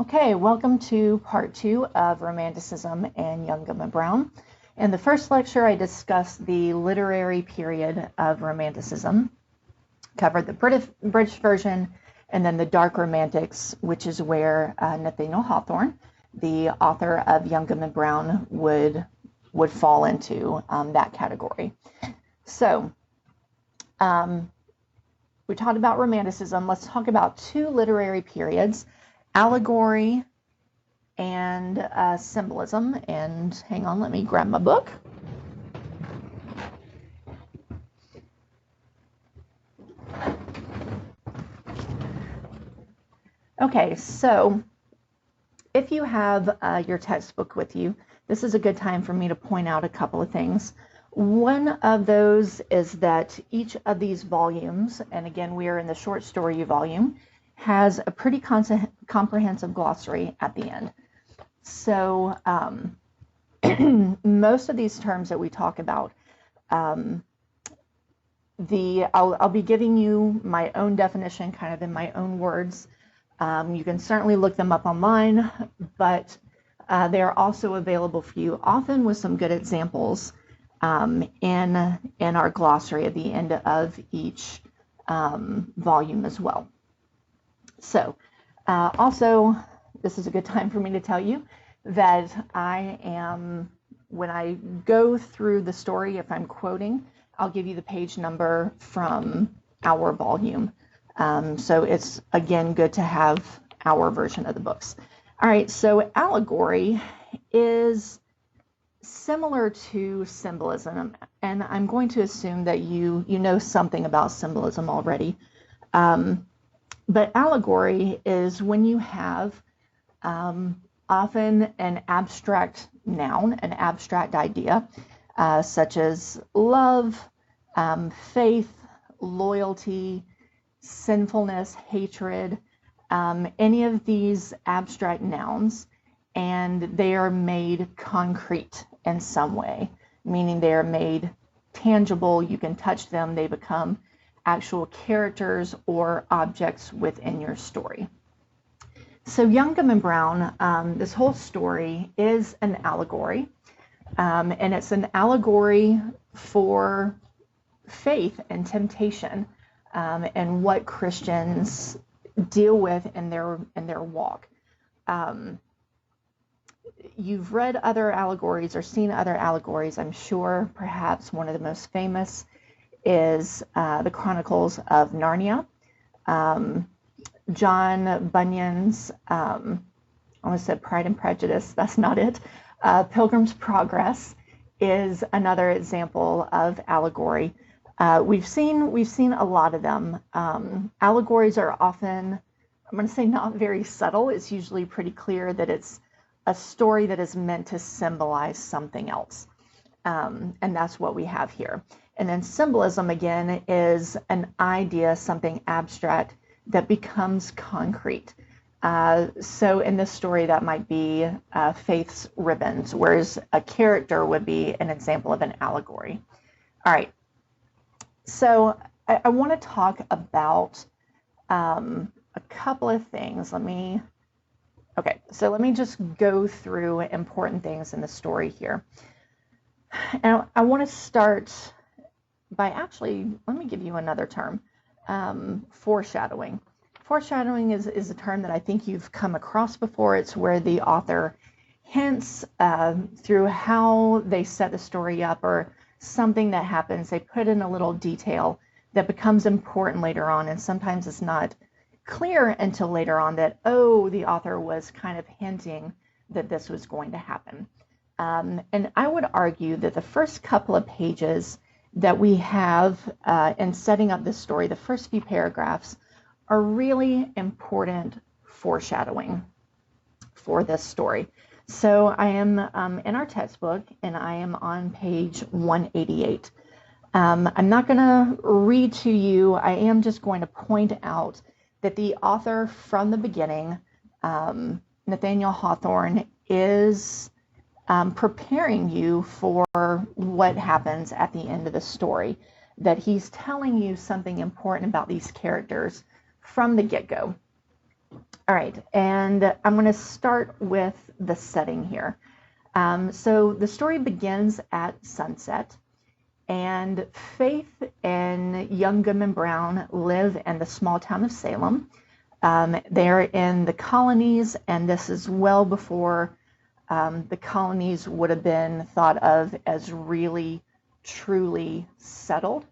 Okay, welcome to part 2 of Romanticism and Young Goodman Brown. In the first lecture, I discussed the literary period of Romanticism, covered the British version, and then the Dark Romantics, which is where Nathaniel Hawthorne, the author of Young Goodman Brown, would fall into that category. So, we talked about Romanticism. Let's talk about two literary periods, allegory and symbolism. And hang on, let me grab my book. Okay, so if you have your textbook with you, this is a good time for me to point out a couple of things. One of those is that each of these volumes, and again, we are in the short story volume, has a pretty comprehensive glossary at the end. So most of these terms that we talk about, I'll be giving you my own definition kind of in my own words. You can certainly look them up online, but they are also available for you, often with some good examples in our glossary at the end of each volume as well. So also, this is a good time for me to tell you that when I go through the story, if I'm quoting, I'll give you the page number from our volume. So it's, again, good to have our version of the books. All right, so allegory is similar to symbolism, and I'm going to assume that you know something about symbolism already. But allegory is when you have often an abstract noun, an abstract idea, such as love, faith, loyalty, sinfulness, hatred, any of these abstract nouns, and they are made concrete in some way, meaning they are made tangible, you can touch them, they become actual characters or objects within your story. So Young Goodman Brown, this whole story is an allegory, and it's an allegory for faith and temptation, and what Christians deal with in their walk. You've read other allegories or seen other allegories, I'm sure. Perhaps one of the most famous is the Chronicles of Narnia. John Bunyan's, I almost said Pride and Prejudice, that's not it. Pilgrim's Progress is another example of allegory. We've seen a lot of them. Allegories are often, I'm going to say, not very subtle. It's usually pretty clear that it's a story that is meant to symbolize something else. And that's what we have here. And then symbolism, again, is an idea, something abstract that becomes concrete. So in this story, that might be Faith's ribbons, whereas a character would be an example of an allegory. All right. So I want to talk about a couple of things. Let me just go through important things in the story here. And I want to start by let me give you another term, foreshadowing. Foreshadowing is a term that I think you've come across before. It's where the author hints through how they set the story up or something that happens. They put in a little detail that becomes important later on, and sometimes it's not clear until later on that, oh, the author was kind of hinting that this was going to happen. And I would argue that the first couple of pages that we have in setting up this story, the first few paragraphs, are really important foreshadowing for this story. So I am in our textbook, and I am on page 188. I'm not going to read to you. I am just going to point out that the author from the beginning, Nathaniel Hawthorne, is preparing you for what happens at the end of the story, that he's telling you something important about these characters from the get-go. All right, and I'm going to start with the setting here. So the story begins at sunset, and Faith and young Goodman Brown live in the small town of Salem. They're in the colonies, and this is well before the colonies would have been thought of as really, truly settled.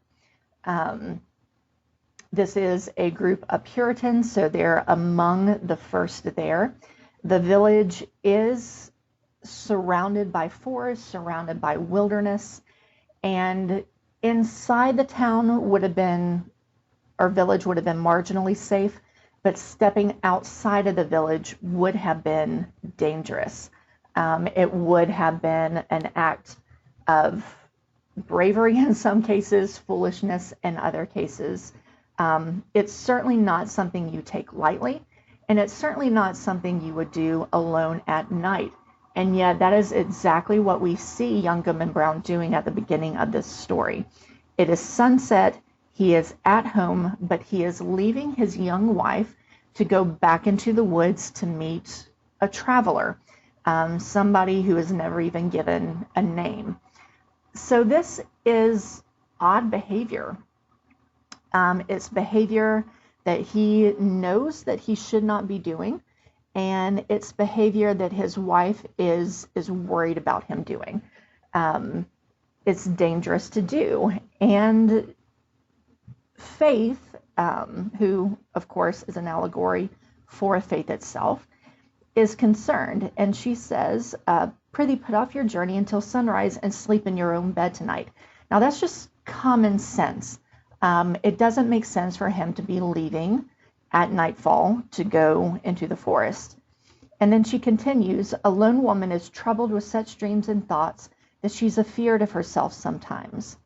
This is a group of Puritans, so they're among the first there. The village is surrounded by forest, surrounded by wilderness, and inside the town would have been, or village would have been marginally safe, but stepping outside of the village would have been dangerous. It would have been an act of bravery in some cases, foolishness in other cases. It's certainly not something you take lightly, and it's certainly not something you would do alone at night. And yet that is exactly what we see young Goodman Brown doing at the beginning of this story. It is sunset, he is at home, but he is leaving his young wife to go back into the woods to meet a traveler, somebody who is never even given a name. So this is odd behavior. It's behavior that he knows that he should not be doing, and it's behavior that his wife is worried about him doing. It's dangerous to do. And Faith, who of course is an allegory for faith itself, is concerned, and she says, "Prithee, put off your journey until sunrise and sleep in your own bed tonight." Now that's just common sense. It doesn't make sense for him to be leaving at nightfall to go into the forest. And then she continues, "A lone woman is troubled with such dreams and thoughts that she's afeard of herself sometimes."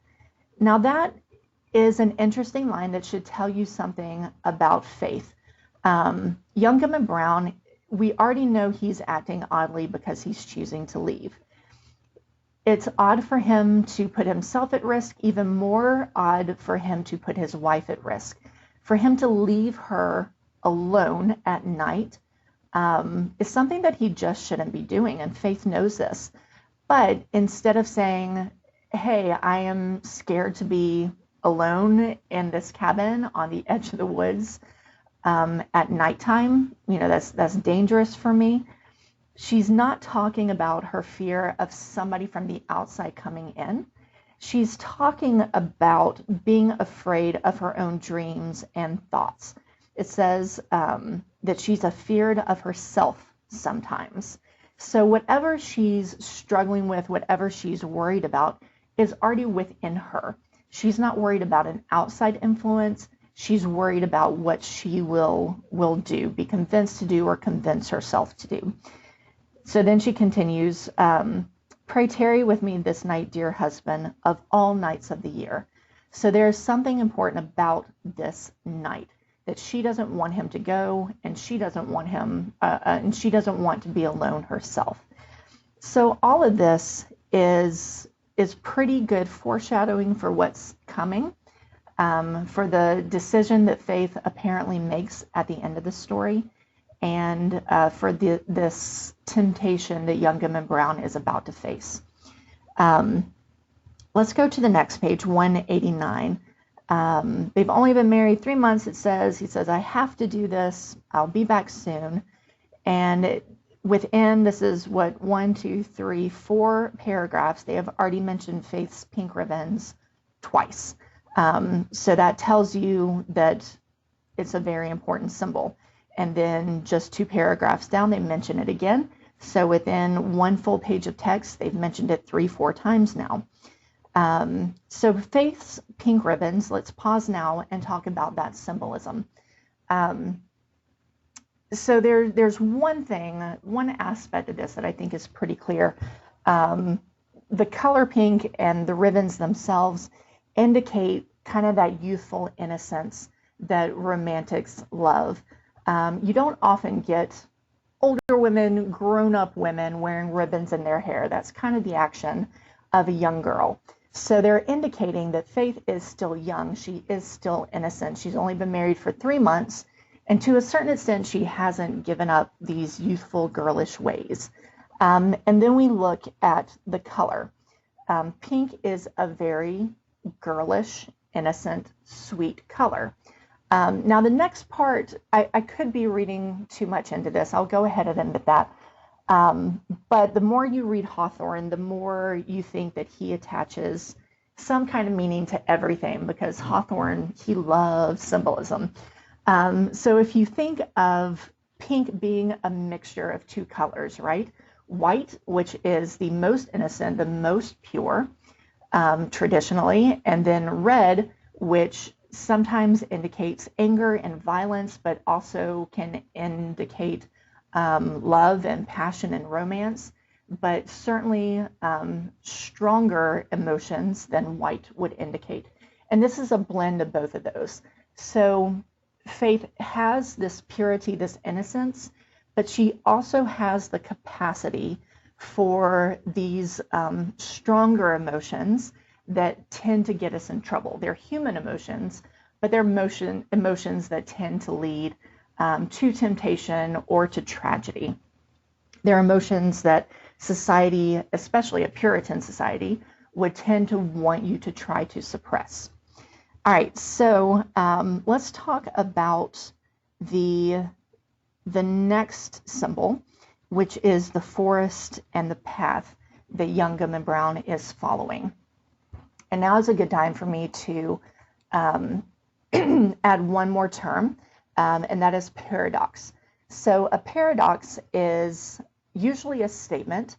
Now that is an interesting line that should tell you something about Faith. Young Goodman Brown, we already know he's acting oddly because he's choosing to leave. It's odd for him to put himself at risk, even more odd for him to put his wife at risk. For him to leave her alone at night is something that he just shouldn't be doing, and Faith knows this. But instead of saying, "Hey, I am scared to be alone in this cabin on the edge of the woods at nighttime, that's dangerous for me," she's not talking about her fear of somebody from the outside coming in. She's talking about being afraid of her own dreams and thoughts. It says that she's afeard of herself sometimes. So whatever she's struggling with, whatever she's worried about, is already within her. She's not worried about an outside influence. She's worried about what she will do, be convinced to do, or convince herself to do. So then she continues, "Pray tarry with me this night, dear husband, of all nights of the year." So there's something important about this night, that she doesn't want him to go, and she doesn't want him, and she doesn't want to be alone herself. So all of this is pretty good foreshadowing for what's coming, for the decision that Faith apparently makes at the end of the story, and for this temptation that young Goodman Brown is about to face. Let's go to the next page, 189. They've only been married 3 months, it says. He says, "I have to do this. I'll be back soon." And within, this is what, 1, 2, 3, 4 paragraphs, they have already mentioned Faith's pink ribbons twice. So that tells you that it's a very important symbol. And then just 2 paragraphs down, they mention it again. So within 1 full page of text, they've mentioned it 3-4 times now. So Faith's pink ribbons, let's pause now and talk about that symbolism. So there's one aspect of this that I think is pretty clear. The color pink and the ribbons themselves indicate kind of that youthful innocence that romantics love. You don't often get older women, grown-up women wearing ribbons in their hair. That's kind of the action of a young girl. So they're indicating that Faith is still young. She is still innocent. She's only been married for 3 months, And to a certain extent, she hasn't given up these youthful, girlish ways. And then we look at the color. Pink is a very girlish, innocent, sweet color. Now the next part, I could be reading too much into this. I'll go ahead and admit that. But the more you read Hawthorne, the more you think that he attaches some kind of meaning to everything, because Hawthorne, he loves symbolism. So if you think of pink being a mixture of two colors, right? White, which is the most innocent, the most pure, traditionally, and then red, which sometimes indicates anger and violence, but also can indicate love and passion and romance, but certainly stronger emotions than white would indicate. And this is a blend of both of those. So Faith has this purity, this innocence, but she also has the capacity for these stronger emotions that tend to get us in trouble. They're human emotions, but they're emotions that tend to lead to temptation or to tragedy. They're emotions that society, especially a Puritan society, would tend to want you to try to suppress. All right, so let's talk about the next symbol, which is the forest and the path that young Goodman Brown is following. And now is a good time for me to add one more term, and that is paradox. So a paradox is usually a statement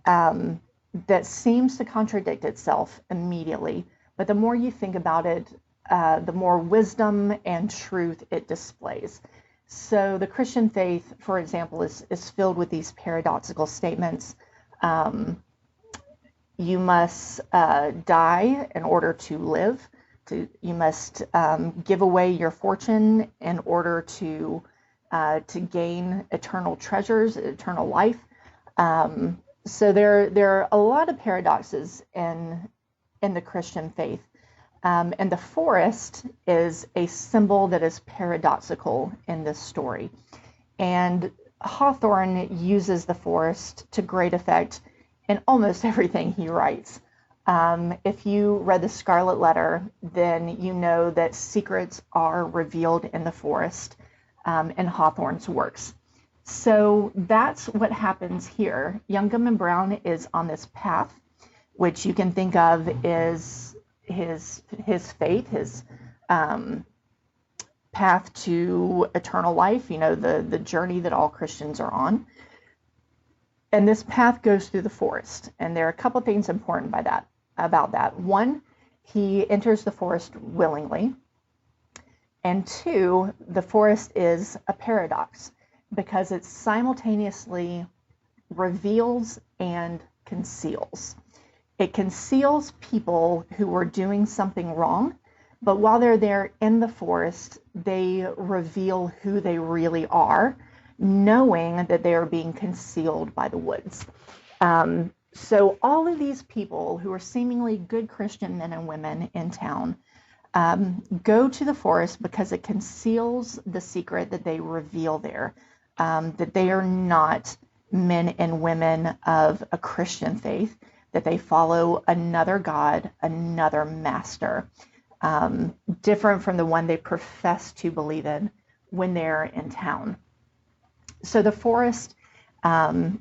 that seems to contradict itself immediately, but the more you think about it, the more wisdom and truth it displays. So the Christian faith, for example, is filled with these paradoxical statements. You must die in order to live. You must give away your fortune in order to gain eternal treasures, eternal life. So there are a lot of paradoxes in the Christian faith. And the forest is a symbol that is paradoxical in this story. And Hawthorne uses the forest to great effect in almost everything he writes. If you read the Scarlet Letter, then you know that secrets are revealed in the forest in Hawthorne's works. So that's what happens here. Young Goodman Brown is on this path, which you can think of as his faith, his path to eternal life, the journey that all Christians are on. And this path goes through the forest. And there are a couple of things important about that. One, he enters the forest willingly. And two, the forest is a paradox because it simultaneously reveals and conceals. It conceals people who are doing something wrong, but while they're there in the forest, they reveal who they really are, knowing that they are being concealed by the woods. So all of these people who are seemingly good Christian men and women in town go to the forest because it conceals the secret that they reveal there, that they are not men and women of a Christian faith, that they follow another God, another master, different from the one they profess to believe in when they're in town. So the forest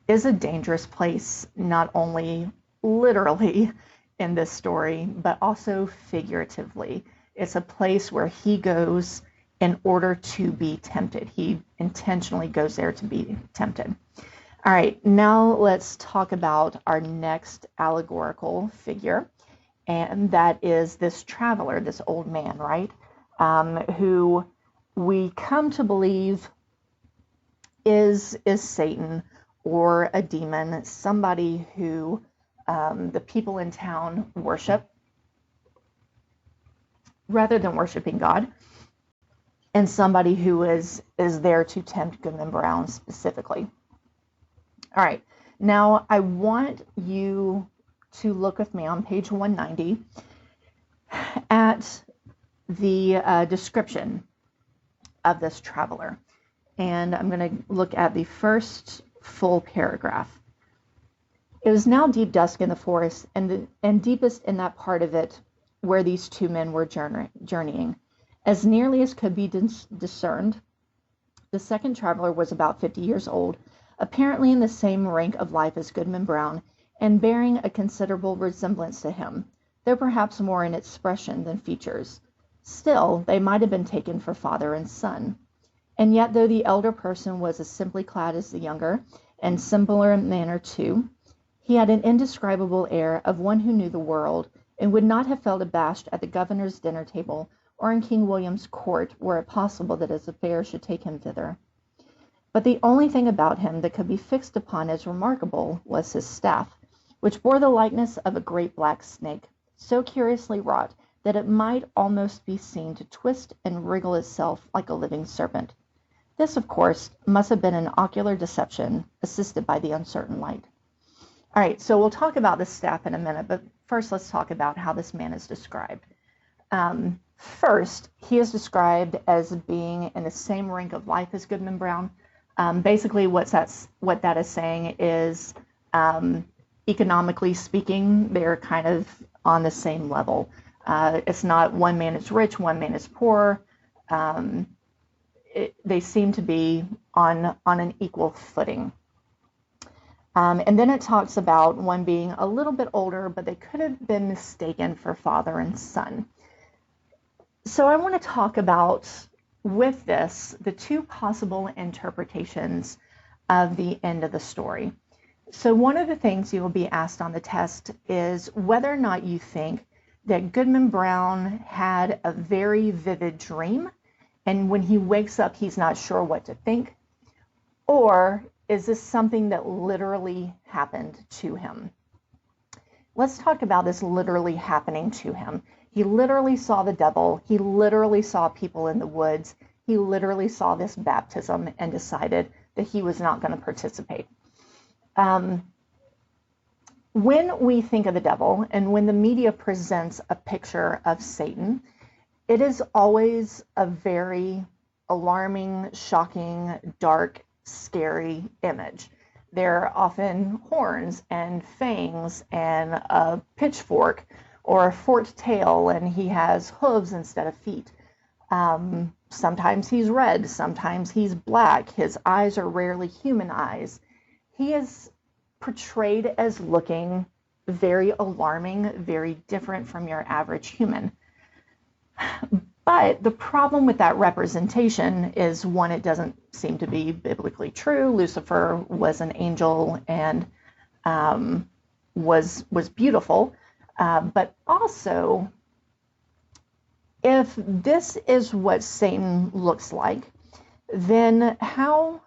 is a dangerous place, not only literally in this story, but also figuratively. It's a place where he goes in order to be tempted. He intentionally goes there to be tempted. All right, now let's talk about our next allegorical figure, and that is this traveler, this old man, right, who we come to believe is Satan or a demon, somebody who the people in town worship rather than worshiping God, and somebody who is there to tempt Goodman Brown specifically. All right, now I want you to look with me on page 190 at the description. of this traveler. And I'm going to look at the first full paragraph. It was now deep dusk in the forest, and deepest in that part of it where these two men were journeying. As nearly as could be discerned, the second traveler was about 50 years old, apparently in the same rank of life as Goodman Brown, and bearing a considerable resemblance to him, though perhaps more in expression than features. Still, they might have been taken for father and son. And yet, though the elder person was as simply clad as the younger, and simpler in manner too, he had an indescribable air of one who knew the world, and would not have felt abashed at the governor's dinner table, or in King William's court, were it possible that his affairs should take him thither. But the only thing about him that could be fixed upon as remarkable was his staff, which bore the likeness of a great black snake, so curiously wrought that it might almost be seen to twist and wriggle itself like a living serpent. This, of course, must have been an ocular deception, assisted by the uncertain light. All right, so we'll talk about the staff in a minute, but first let's talk about how this man is described. First, he is described as being in the same rank of life as Goodman Brown. Basically, what that is saying is, economically speaking, they're kind of on the same level. It's not one man is rich, one man is poor. They seem to be on an equal footing. And then it talks about one being a little bit older, but they could have been mistaken for father and son. So I want to talk about, with this, the two possible interpretations of the end of the story. So one of the things you will be asked on the test is whether or not you think that Goodman Brown had a very vivid dream, and when he wakes up, he's not sure what to think, or is this something that literally happened to him? Let's talk about this literally happening to him. He literally saw the devil. He literally saw people in the woods. He literally saw this baptism and decided that he was not going to participate. When we think of the devil and when the media presents a picture of Satan, it is always a very alarming, shocking, dark, scary image. There are often horns and fangs and a pitchfork or a forked tail, and he has hooves instead of feet. Sometimes he's red, sometimes he's black. His eyes are rarely human eyes. He is portrayed as looking very alarming, very different from your average human. But the problem with that representation is, one, it doesn't seem to be biblically true. Lucifer was an angel and was beautiful. But also, if this is what Satan looks like, then how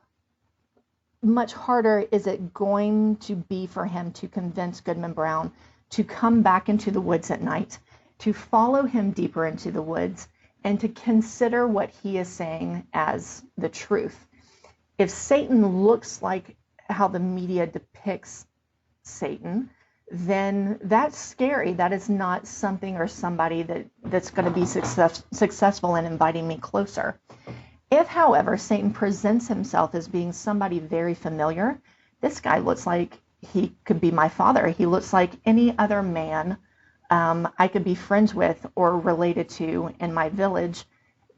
much harder is it going to be for him to convince Goodman Brown to come back into the woods at night, to follow him deeper into the woods, and to consider what he is saying as the truth? If Satan looks like how the media depicts Satan, then that's scary. That is not something or somebody that's going to be successful in inviting me closer. If, however, Satan presents himself as being somebody very familiar, this guy looks like he could be my father. He looks like any other man I could be friends with or related to in my village,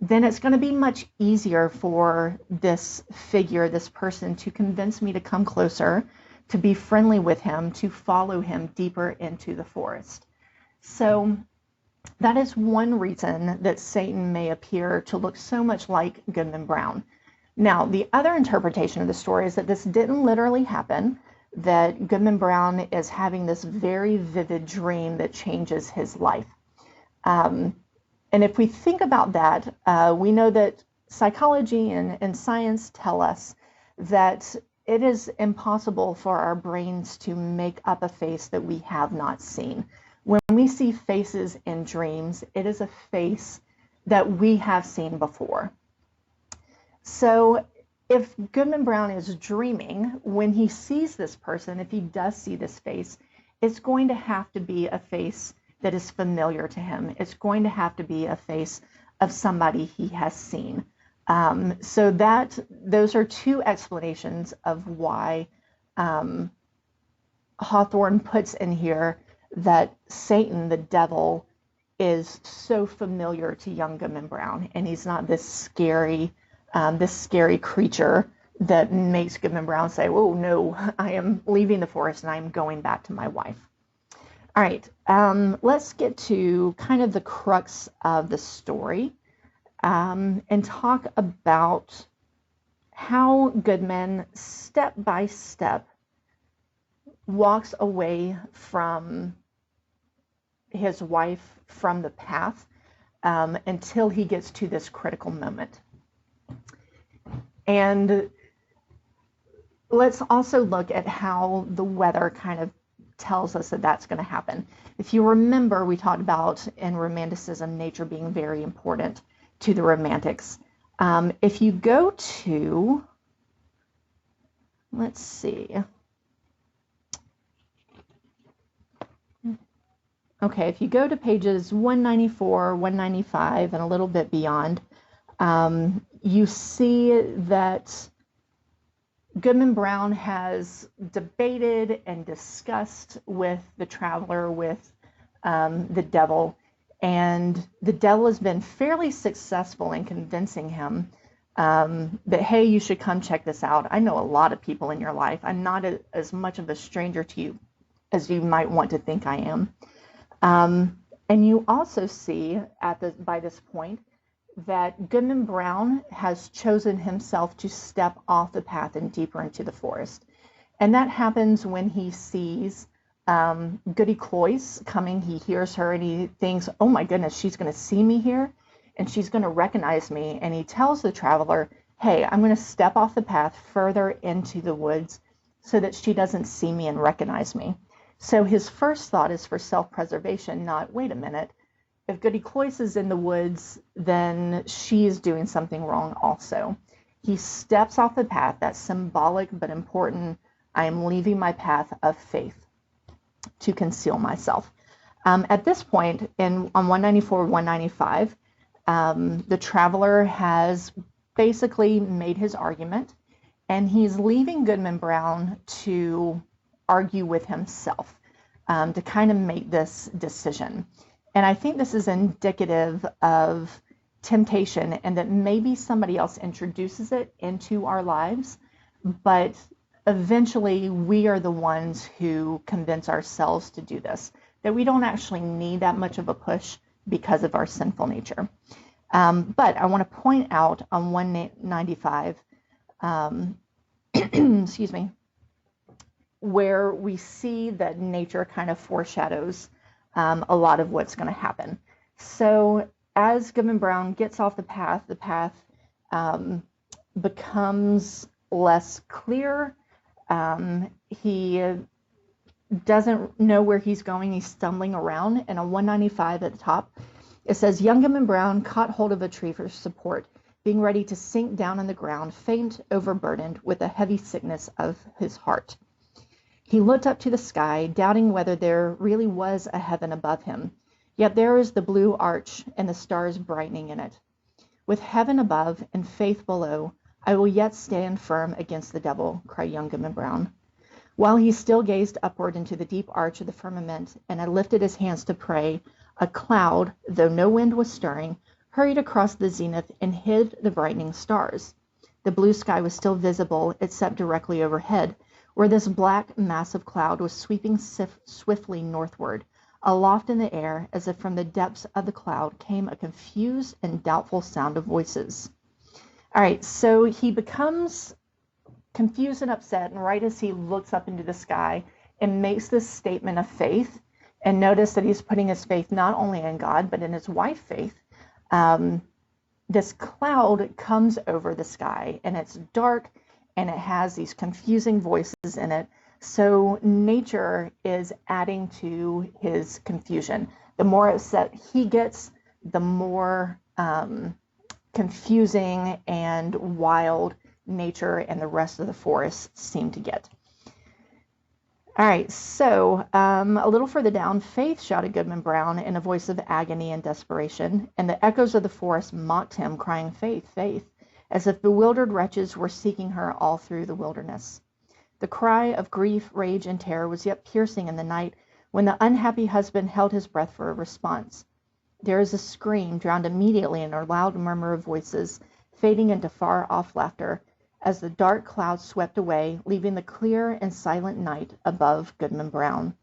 then it's going to be much easier for this figure, this person, to convince me to come closer, to be friendly with him, to follow him deeper into the forest. So that is one reason that Satan may appear to look so much like Goodman Brown. Now, the other interpretation of the story is that this didn't literally happen, that Goodman Brown is having this very vivid dream that changes his life. And if we think about that, we know that psychology and science tell us that it is impossible for our brains to make up a face that we have not seen. When we see faces in dreams, it is a face that we have seen before. So if Goodman Brown is dreaming, when he sees this person, if he does see this face, it's going to have to be a face that is familiar to him. It's going to have to be a face of somebody he has seen. So those are two explanations of why Hawthorne puts in here that Satan, the devil, is so familiar to young Goodman Brown, and he's not this scary creature that makes Goodman Brown say, "Oh no, I am leaving the forest and I'm going back to my wife." All right, let's get to kind of the crux of the story, and talk about how Goodman, step by step, walks away from his wife, from the path, until he gets to this critical moment. And let's also look at how the weather kind of tells us that that's going to happen. If you remember, we talked about in Romanticism, nature being very important to the Romantics. If you go to, let's see. Okay, if you go to pages 194, 195, and a little bit beyond, you see that Goodman Brown has debated and discussed with the traveler, with the devil, and the devil has been fairly successful in convincing him that, hey, you should come check this out. I know a lot of people in your life. I'm not as much of a stranger to you as you might want to think I am. And you also see by this point that Goodman Brown has chosen himself to step off the path and deeper into the forest. And that happens when he sees Goody Cloyce coming. He hears her and he thinks, oh my goodness, she's going to see me here and she's going to recognize me. And he tells the traveler, hey, I'm going to step off the path further into the woods so that she doesn't see me and recognize me. So his first thought is for self-preservation, not, wait a minute, if Goody Cloyce is in the woods, then she is doing something wrong also. He steps off the path, that's symbolic but important. I am leaving my path of faith to conceal myself. At this point, on 194, 195, the traveler has basically made his argument, and he's leaving Goodman Brown to argue with himself, to kind of make this decision. And I think this is indicative of temptation, and that maybe somebody else introduces it into our lives, but eventually we are the ones who convince ourselves to do this, that we don't actually need that much of a push because of our sinful nature. But I want to point out on 195, excuse me, where we see that nature kind of foreshadows a lot of what's going to happen. So as Goodman Brown gets off the path becomes less clear. He doesn't know where he's going. He's stumbling around. And on 195 at the top, it says, young Goodman Brown caught hold of a tree for support, being ready to sink down on the ground, faint, overburdened with the heavy sickness of his heart. He looked up to the sky, doubting whether there really was a heaven above him. Yet there is the blue arch and the stars brightening in it. With heaven above and faith below, I will yet stand firm against the devil, cried young Goodman Brown. While he still gazed upward into the deep arch of the firmament, and had lifted his hands to pray, a cloud, though no wind was stirring, hurried across the zenith and hid the brightening stars. The blue sky was still visible, except directly overhead, where this black mass of cloud was sweeping swiftly northward. Aloft in the air, as if from the depths of the cloud, came a confused and doubtful sound of voices. All right, so he becomes confused and upset, and right as he looks up into the sky and makes this statement of faith, and notice that he's putting his faith not only in God, but in his wife, Faith, this cloud comes over the sky, and it's dark, and it has these confusing voices in it. So nature is adding to his confusion. The more upset he gets, the more confusing and wild nature and the rest of the forest seem to get. All right, so a little further down, Faith, shouted Goodman Brown in a voice of agony and desperation, and the echoes of the forest mocked him, crying, Faith, Faith. as if bewildered wretches were seeking her all through the wilderness. The cry of grief, rage, and terror was yet piercing in the night when the unhappy husband held his breath for a response. There is a scream, drowned immediately in a loud murmur of voices, fading into far-off laughter, as the dark clouds swept away, leaving the clear and silent night above Goodman Brown.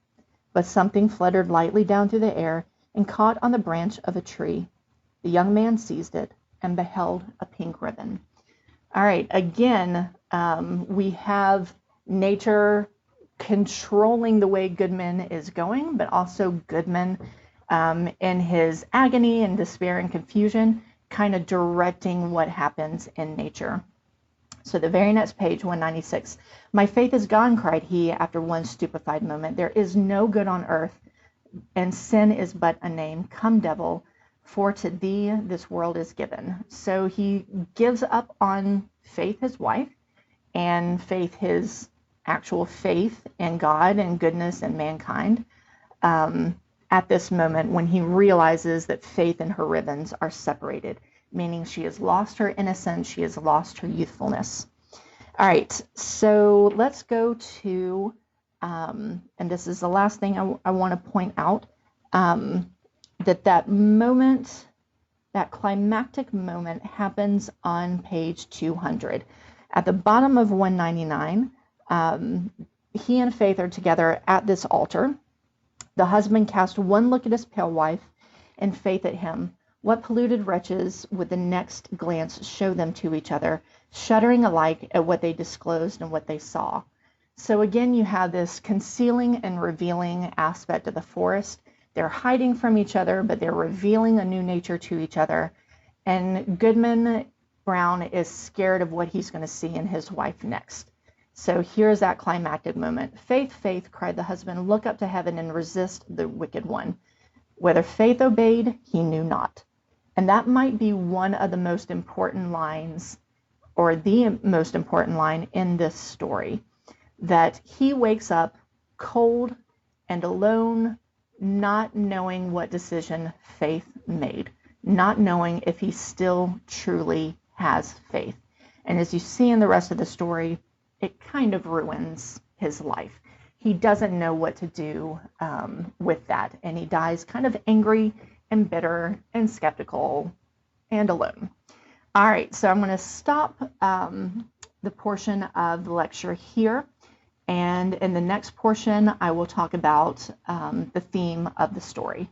But something fluttered lightly down through the air and caught on the branch of a tree. The young man seized it and beheld a pink ribbon. All right, again, we have nature controlling the way Goodman is going, but also Goodman, in his agony and despair and confusion, kind of directing what happens in nature. So the very next page, 196, "My faith is gone," cried he after one stupefied moment. "There is no good on earth, and sin is but a name. Come, devil, for to thee this world is given." So he gives up on Faith, his wife, and Faith, his actual faith in God and goodness and mankind, at this moment when he realizes that Faith and her ribbons are separated, meaning she has lost her innocence, she has lost her youthfulness. All right, so let's go to, and this is the last thing I want to point out, that moment, that climactic moment happens on page 200. At the bottom of 199, he and Faith are together at this altar. The husband cast one look at his pale wife, and Faith at him. What polluted wretches would the next glance show them to each other, shuddering alike at what they disclosed and what they saw? So again, you have this concealing and revealing aspect of the forest. They're hiding from each other, but they're revealing a new nature to each other. And Goodman Brown is scared of what he's going to see in his wife next. So here's that climactic moment. "Faith, Faith," cried the husband, "look up to heaven and resist the wicked one." Whether Faith obeyed, he knew not. And that might be one of the most important lines, or the most important line in this story, that he wakes up cold and alone, not knowing what decision Faith made, not knowing if he still truly has faith. And as you see in the rest of the story, it kind of ruins his life. He doesn't know what to do with that, and he dies kind of angry and bitter and skeptical and alone. All right, so I'm going to stop the portion of the lecture here, and in the next portion I will talk about the theme of the story.